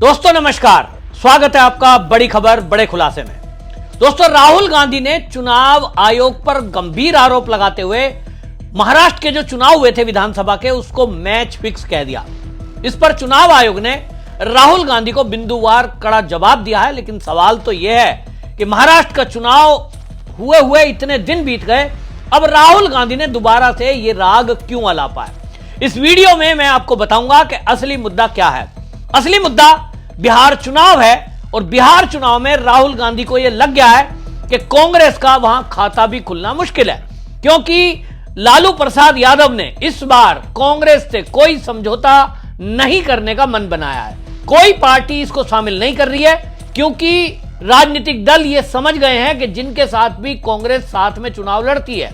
दोस्तों नमस्कार, स्वागत है आपका बड़ी खबर बड़े खुलासे में। दोस्तों, राहुल गांधी ने चुनाव आयोग पर गंभीर आरोप लगाते हुए महाराष्ट्र के जो चुनाव हुए थे विधानसभा के, उसको मैच फिक्स कह दिया। इस पर चुनाव आयोग ने राहुल गांधी को बिंदुवार कड़ा जवाब दिया है। लेकिन सवाल तो यह है कि महाराष्ट्र का चुनाव हुए हुए इतने दिन बीत गए, अब राहुल गांधी ने दोबारा से ये राग क्यों अलापा है। इस वीडियो में मैं आपको बताऊंगा कि असली मुद्दा क्या है। असली मुद्दा बिहार चुनाव है और बिहार चुनाव में राहुल गांधी को यह लग गया है कि कांग्रेस का वहां खाता भी खुलना मुश्किल है, क्योंकि लालू प्रसाद यादव ने इस बार कांग्रेस से कोई समझौता नहीं करने का मन बनाया है। कोई पार्टी इसको शामिल नहीं कर रही है, क्योंकि राजनीतिक दल ये समझ गए हैं कि जिनके साथ भी कांग्रेस साथ में चुनाव लड़ती है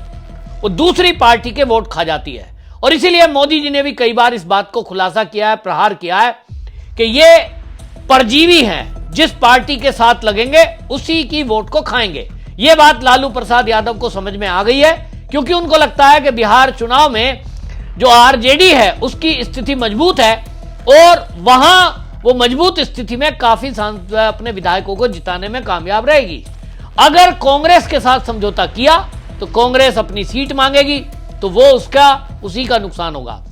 वो दूसरी पार्टी के वोट खा जाती है। और इसीलिए मोदी जी ने भी कई बार इस बात को खुलासा किया है, प्रहार किया है कि ये परजीवी हैं, जिस पार्टी के साथ लगेंगे उसी की वोट को खाएंगे। यह बात लालू प्रसाद यादव को समझ में आ गई है, क्योंकि उनको लगता है कि बिहार चुनाव में जो आरजेडी है उसकी स्थिति मजबूत है और वहां वो मजबूत स्थिति में काफी अपने विधायकों को जिताने में कामयाब रहेगी। अगर कांग्रेस के साथ समझौता किया तो कांग्रेस अपनी सीट मांगेगी, तो वो उसी का नुकसान होगा।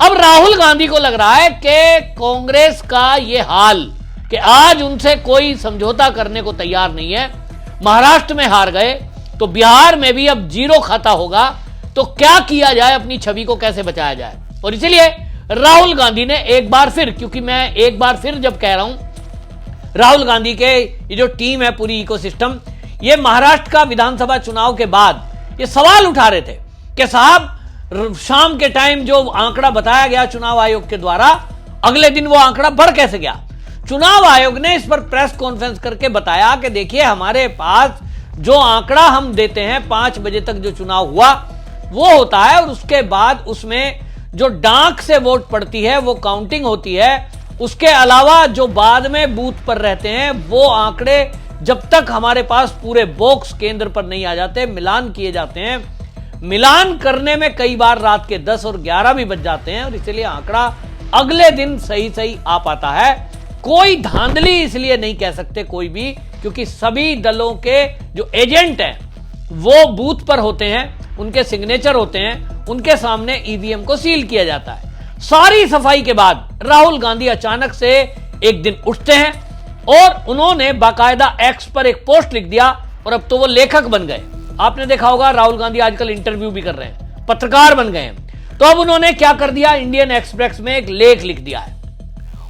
अब राहुल गांधी को लग रहा है कि कांग्रेस का ये हाल कि आज उनसे कोई समझौता करने को तैयार नहीं है, महाराष्ट्र में हार गए तो बिहार में भी अब जीरो खाता होगा, तो क्या किया जाए, अपनी छवि को कैसे बचाया जाए। और इसलिए राहुल गांधी ने एक बार फिर, क्योंकि मैं एक बार फिर जब कह रहा हूं, राहुल गांधी के ये जो टीम है पूरी इकोसिस्टम, ये महाराष्ट्र का विधानसभा चुनाव के बाद ये सवाल उठा रहे थे कि साहब शाम के टाइम जो आंकड़ा बताया गया चुनाव आयोग के द्वारा, अगले दिन वो आंकड़ा बढ़ कैसे गया। चुनाव आयोग ने इस पर प्रेस कॉन्फ्रेंस करके बताया कि देखिए, हमारे पास जो आंकड़ा हम देते हैं 5 बजे तक जो चुनाव हुआ वो होता है, और उसके बाद उसमें जो डाक से वोट पड़ती है वो काउंटिंग होती है। उसके अलावा जो बाद में बूथ पर रहते हैं वो आंकड़े जब तक हमारे पास पूरे बॉक्स केंद्र पर नहीं आ जाते, मिलान किए जाते हैं। मिलान करने में कई बार रात के 10 और 11 भी बज जाते हैं, और इसलिए आंकड़ा अगले दिन सही आ पाता है। कोई धांधली इसलिए नहीं कह सकते कोई भी, क्योंकि सभी दलों के जो एजेंट हैं वो बूथ पर होते हैं, उनके सिग्नेचर होते हैं, उनके सामने ईवीएम को सील किया जाता है। सारी सफाई के बाद राहुल गांधी अचानक से एक दिन उठते हैं और उन्होंने बाकायदा एक्स पर एक पोस्ट लिख दिया, और अब तो वो लेखक बन गए। आपने देखा होगा राहुल गांधी आजकल इंटरव्यू भी कर रहे हैं, पत्रकार बन गए हैं। तो अब उन्होंने क्या कर दिया, इंडियन एक्सप्रेस में एक लेख लिख दिया है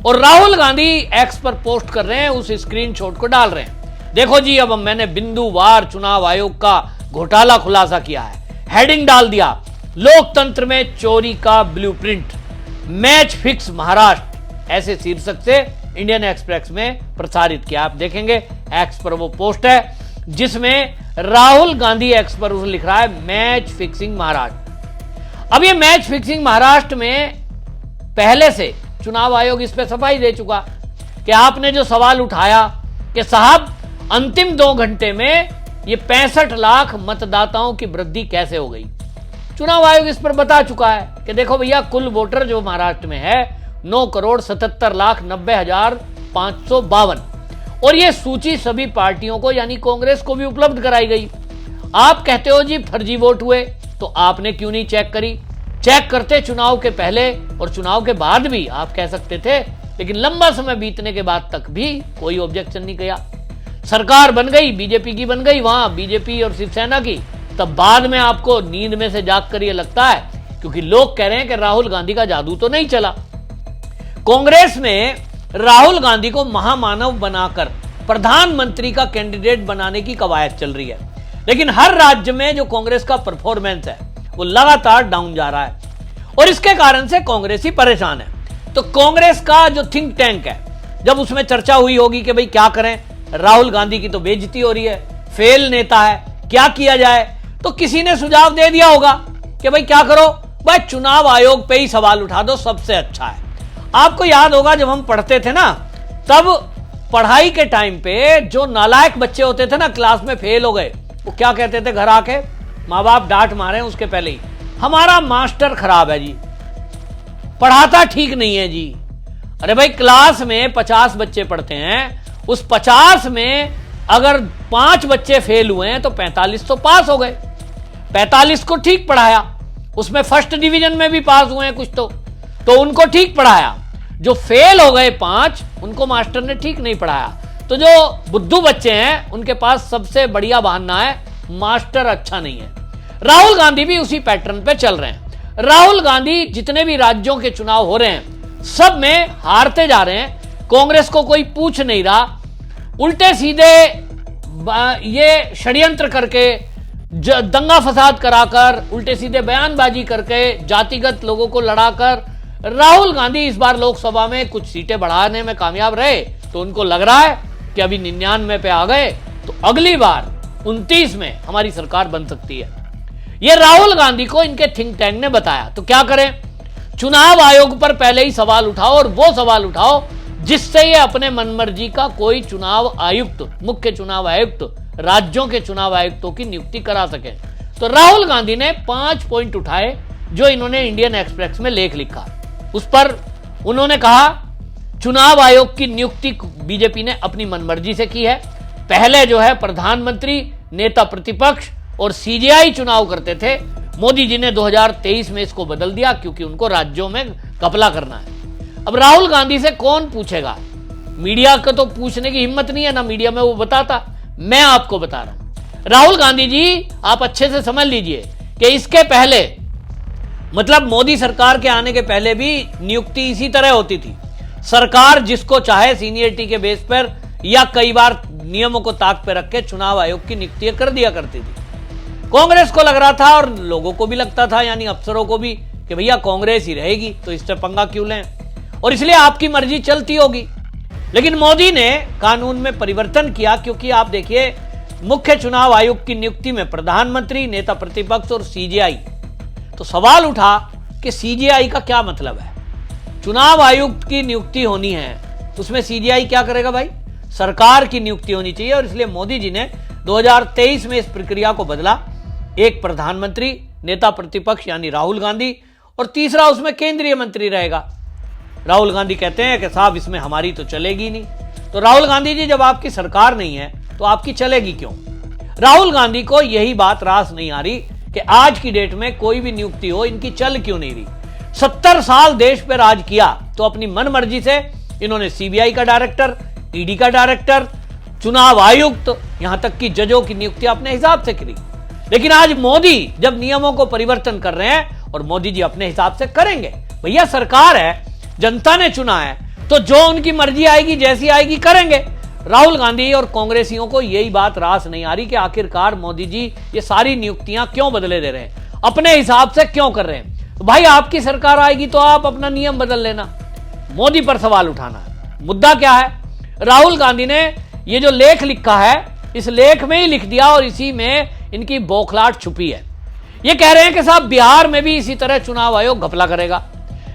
और राहुल गांधी एक्स पर पोस्ट कर रहे हैं, उस स्क्रीनशॉट को डाल रहे हैं। देखो जी, अब मैंने बिंदुवार चुनाव आयोग का घोटाला खुलासा किया है, हेडिंग डाल दिया, लोकतंत्र में चोरी का ब्लूप्रिंट, मैच फिक्स महाराष्ट्र, ऐसे शीर्षक से इंडियन एक्सप्रेस में प्रसारित किया। आप देखेंगे एक्स पर वो पोस्ट है जिसमें राहुल गांधी एक्स पर उसने लिख रहा है मैच फिक्सिंग महाराष्ट्र। अब ये मैच फिक्सिंग महाराष्ट्र में पहले से चुनाव आयोग इस पे सफाई दे चुका कि आपने जो सवाल उठाया कि साहब अंतिम 2 घंटे में ये 65 लाख मतदाताओं की वृद्धि कैसे हो गई, चुनाव आयोग इस पर बता चुका है कि देखो भैया, कुल वोटर जो महाराष्ट्र में है 9,77,90,552, और ये सूची सभी पार्टियों को यानी कांग्रेस को भी उपलब्ध कराई गई। आप कहते हो जी फर्जी वोट हुए, तो आपने क्यों नहीं चेक करी? चेक करते चुनाव के पहले और चुनाव के बाद भी, आप कह सकते थे, लेकिन लंबा समय बीतने के बाद तक भी कोई ऑब्जेक्शन नहीं किया। सरकार बन गई, बीजेपी की बन गई, वहां बीजेपी और शिवसेना की, तब बाद में आपको नींद में से जाग कर यह लगता है, क्योंकि लोग कह रहे हैं कि राहुल गांधी का जादू तो नहीं चला। कांग्रेस में राहुल गांधी को महामानव बनाकर प्रधानमंत्री का कैंडिडेट बनाने की कवायद चल रही है, लेकिन हर राज्य में जो कांग्रेस का परफॉर्मेंस है वो लगातार डाउन जा रहा है, और इसके कारण से कांग्रेस ही परेशान है। तो कांग्रेस का जो थिंक टैंक है, जब उसमें चर्चा हुई होगी कि भाई क्या करें, राहुल गांधी की तो बेइज्जती हो रही है, फेल नेता है, क्या किया जाए, तो किसी ने सुझाव दे दिया होगा कि भाई क्या करो, भाई चुनाव आयोग पे ही सवाल उठा दो, सबसे अच्छा है। आपको याद होगा जब हम पढ़ते थे ना, तब पढ़ाई के टाइम पे जो नालायक बच्चे होते थे ना, क्लास में फेल हो गए, वो क्या कहते थे घर आके, माँ बाप डांट मारे उसके पहले ही, हमारा मास्टर खराब है जी, पढ़ाता ठीक नहीं है जी, अरे भाई, क्लास में 50 बच्चे पढ़ते हैं, उस 50 में अगर 5 बच्चे फेल हुए हैं तो 45 तो पास हो गए। 45 को ठीक पढ़ाया, उसमें फर्स्ट डिवीजन में भी पास हुए हैं कुछ तो उनको ठीक पढ़ाया। जो फेल हो गए 5, उनको मास्टर ने ठीक नहीं पढ़ाया। तो जो बुद्धू बच्चे हैं उनके पास सबसे बढ़िया बहाना है, मास्टर अच्छा नहीं है। राहुल गांधी भी उसी पैटर्न पे चल रहे हैं। राहुल गांधी जितने भी राज्यों के चुनाव हो रहे हैं सब में हारते जा रहे हैं। कांग्रेस को कोई पूछ नहीं रहा, उल्टे सीधे ये षड्यंत्र करके, दंगा फसाद कराकर, उल्टे सीधे बयानबाजी करके, जातिगत लोगों को लड़ाकर राहुल गांधी इस बार लोकसभा में कुछ सीटें बढ़ाने में कामयाब रहे। तो उनको लग रहा है कि अभी 99 पे आ गए तो अगली बार 29 में हमारी सरकार बन सकती है। यह राहुल गांधी को इनके थिंक टैंक ने बताया। तो क्या करें, चुनाव आयोग पर पहले ही सवाल उठाओ, और वो सवाल उठाओ जिससे ये अपने मनमर्जी का कोई चुनाव आयुक्त, मुख्य चुनाव आयुक्त, राज्यों के चुनाव आयुक्तों की नियुक्ति करा सके। तो राहुल गांधी ने 5 पॉइंट उठाए जो इन्होंने इंडियन एक्सप्रेस में लेख लिखा। उस पर उन्होंने कहा, चुनाव आयोग की नियुक्ति बीजेपी ने अपनी मनमर्जी से की है। पहले जो है प्रधानमंत्री, नेता प्रतिपक्ष और सीजेआई चुनाव करते थे। मोदी जी ने 2023 में इसको बदल दिया क्योंकि उनको राज्यों में घपला करना है। अब राहुल गांधी से कौन पूछेगा? मीडिया को तो पूछने की हिम्मत नहीं है, ना मीडिया में वो बताता। मैं आपको बता रहा हूं, राहुल गांधी जी आप अच्छे से समझ लीजिए कि इसके पहले, मतलब मोदी सरकार के आने के पहले भी नियुक्ति इसी तरह होती थी। सरकार जिसको चाहे सीनियरिटी के बेस पर या कई बार नियमों को ताक पे रख के चुनाव आयोग की नियुक्ति कर दिया करती थी। कांग्रेस को लग रहा था और लोगों को भी लगता था, यानी अफसरों को भी, कि भैया कांग्रेस ही रहेगी तो इससे पंगा क्यों लें, और इसलिए आपकी मर्जी चलती होगी। लेकिन मोदी ने कानून में परिवर्तन किया, क्योंकि आप देखिए मुख्य चुनाव आयुक्त की नियुक्ति में प्रधानमंत्री, नेता प्रतिपक्ष और सीजेआई। तो सवाल उठा कि सीजेआई का क्या मतलब है? चुनाव आयुक्त की नियुक्ति होनी है तो उसमें सीजेआई क्या करेगा भाई? सरकार की नियुक्ति होनी चाहिए। और इसलिए मोदी जी ने 2023 में इस प्रक्रिया को बदला। एक प्रधानमंत्री, नेता प्रतिपक्ष यानी राहुल गांधी, और तीसरा उसमें केंद्रीय मंत्री रहेगा। राहुल गांधी कहते हैं कि साहब इसमें हमारी तो चलेगी नहीं। तो राहुल गांधी जी, जब आपकी सरकार नहीं है तो आपकी चलेगी क्यों? राहुल गांधी को यही बात रास नहीं आ रही कि आज की डेट में कोई भी नियुक्ति हो, इनकी चल क्यों नहीं रही। 70 साल देश पे राज किया तो अपनी मनमर्जी से इन्होंने सीबीआई का डायरेक्टर, ईडी का डायरेक्टर, चुनाव आयुक्त, यहां तक कि जजों की नियुक्ति अपने हिसाब से करी। लेकिन आज मोदी जब नियमों को परिवर्तन कर रहे हैं, और मोदी जी अपने हिसाब से करेंगे, भैया सरकार है, जनता ने चुना है, तो जो उनकी मर्जी आएगी, जैसी आएगी करेंगे। राहुल गांधी और कांग्रेसियों को यही बात रास नहीं आ रही कि आखिरकार मोदी जी ये सारी नियुक्तियां क्यों बदले दे रहे हैं, अपने हिसाब से क्यों कर रहे हैं। तो भाई आपकी सरकार आएगी तो आप अपना नियम बदल लेना, मोदी पर सवाल उठाना है। मुद्दा क्या है? राहुल गांधी ने ये जो लेख लिखा है, इस लेख में ही लिख दिया और इसी में इनकी बौखलाहट छुपी है। ये कह रहे हैं कि साहब बिहार में भी इसी तरह चुनाव आयोग घपला करेगा,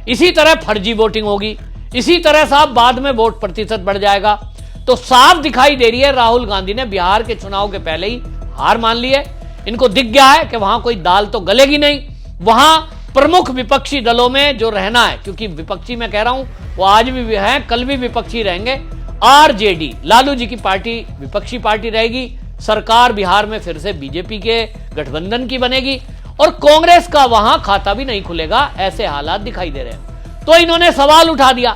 इसी तरह फर्जी वोटिंग होगी, इसी तरह साहब बाद में वोट प्रतिशत बढ़ जाएगा। तो साफ दिखाई दे रही है राहुल गांधी ने बिहार के चुनाव के पहले ही हार मान ली है। इनको दिख गया है कि वहां कोई दाल तो गलेगी नहीं, वहां प्रमुख विपक्षी दलों में जो रहना है, क्योंकि विपक्षी मैं कह रहा हूं वो आज भी है, कल भी विपक्षी रहेंगे। आरजेडी, लालू जी की पार्टी विपक्षी पार्टी रहेगी। सरकार बिहार में फिर से बीजेपी के गठबंधन की बनेगी और कांग्रेस का वहां खाता भी नहीं खुलेगा। ऐसे हालात दिखाई दे रहे हैं। तो इन्होंने सवाल उठा दिया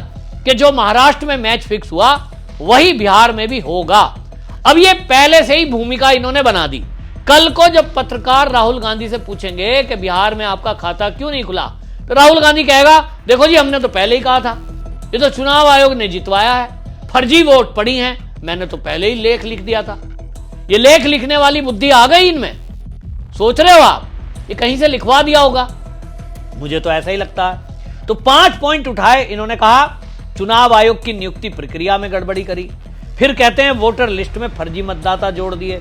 कि जो महाराष्ट्र में मैच फिक्स हुआ वही बिहार में भी होगा। अब ये पहले से ही भूमिका इन्होंने बना दी। कल को जब पत्रकार राहुल गांधी से पूछेंगे कि बिहार में आपका खाता क्यों नहीं खुला, तो राहुल गांधी कहेगा, देखो जी हमने तो पहले ही कहा था, ये तो चुनाव आयोग ने जितवाया है, फर्जी वोट पड़ी हैं, मैंने तो पहले ही लेख लिख दिया था। ये लेख लिखने वाली बुद्धि आ गई इनमें, सोच रहे हो आप ये कहीं से लिखवा दिया होगा? मुझे तो ऐसा ही लगता है। तो 5 पॉइंट उठाए इन्होंने। कहा चुनाव आयोग की नियुक्ति प्रक्रिया में गड़बड़ी करी, फिर कहते हैं वोटर लिस्ट में फर्जी मतदाता जोड़ दिए,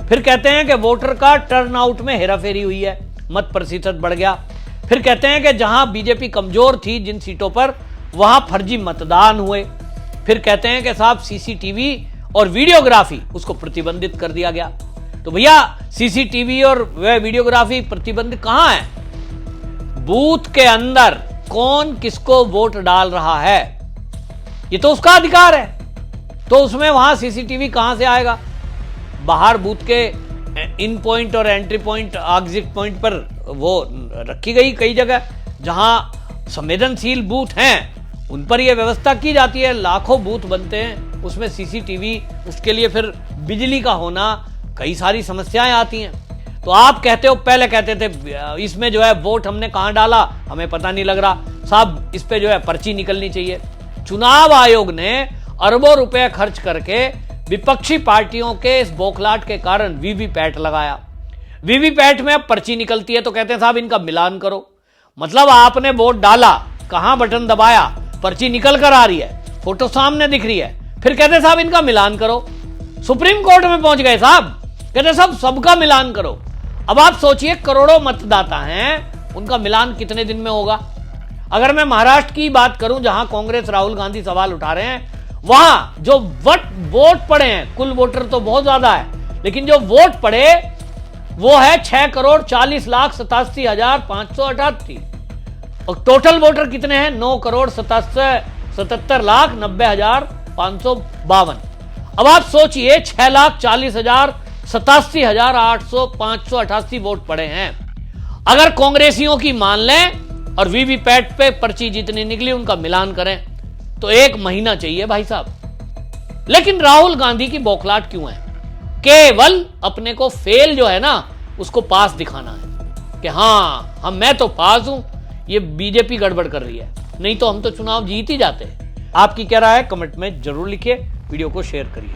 फिर कहते हैं कि वोटर का टर्नआउट में हेराफेरी हुई है, मत प्रतिशत बढ़ गया, फिर कहते हैं कि जहां बीजेपी कमजोर थी जिन सीटों पर वहां फर्जी मतदान हुए, फिर कहते हैं कि साहब सीसीटीवी और वीडियोग्राफी उसको प्रतिबंधित कर दिया गया। तो भैया सीसीटीवी और वह वीडियोग्राफी प्रतिबंध कहां है? बूथ के अंदर कौन किसको वोट डाल रहा है ये तो उसका अधिकार है। तो उसमें वहां सीसीटीवी कहां से आएगा? बाहर बूथ के इन पॉइंट और एंट्री पॉइंट, एग्जिट पॉइंट पर वो रखी गई कई जगह जहां संवेदनशील बूथ हैं उन पर यह व्यवस्था की जाती है। लाखों बूथ बनते हैं, उसमें सीसीटीवी, उसके लिए फिर बिजली का होना, कई सारी समस्याएं आती हैं। तो आप कहते हो, पहले कहते थे इसमें जो है वोट हमने कहां डाला हमें पता नहीं लग रहा, साहब इस पे जो है पर्ची निकलनी चाहिए। चुनाव आयोग ने अरबों रुपए खर्च करके विपक्षी पार्टियों के इस बौखलाहट के कारण वीवीपैट लगाया। वीवीपैट में अब पर्ची निकलती है तो कहते हैं साहब इनका मिलान करो। मतलब आपने वोट डाला, कहां बटन दबाया, पर्ची निकल कर आ रही है, फोटो सामने दिख रही है, फिर कहते साहब इनका मिलान करो। सुप्रीम कोर्ट में पहुंच गए साहब, कहते साहब सबका मिलान करो। अब आप सोचिए, करोड़ों मतदाता हैं, उनका मिलान कितने दिन में होगा? अगर मैं महाराष्ट्र की बात करूं जहां कांग्रेस राहुल गांधी सवाल उठा रहे हैं, वहां जो वोट पड़े हैं, कुल वोटर तो बहुत ज्यादा है, लेकिन जो वोट पड़े वो है 6,40,87,588 और टोटल वोटर कितने हैं? 9,77,90,552। अब आप सोचिए 6,40,87,588 वोट पड़े हैं। अगर कांग्रेसियों की मान लें और वीवीपैट पे पर्ची जितनी निकली उनका मिलान करें तो 1 महीना चाहिए भाई साहब। लेकिन राहुल गांधी की बौखलाहट क्यों है? केवल अपने को फेल जो है ना उसको पास दिखाना है कि हाँ मैं तो पास हूं, ये बीजेपी गड़बड़ कर रही है, नहीं तो हम तो चुनाव जीत ही जाते हैं। आपकी क्या राय है कमेंट में जरूर लिखिए, वीडियो को शेयर करिए।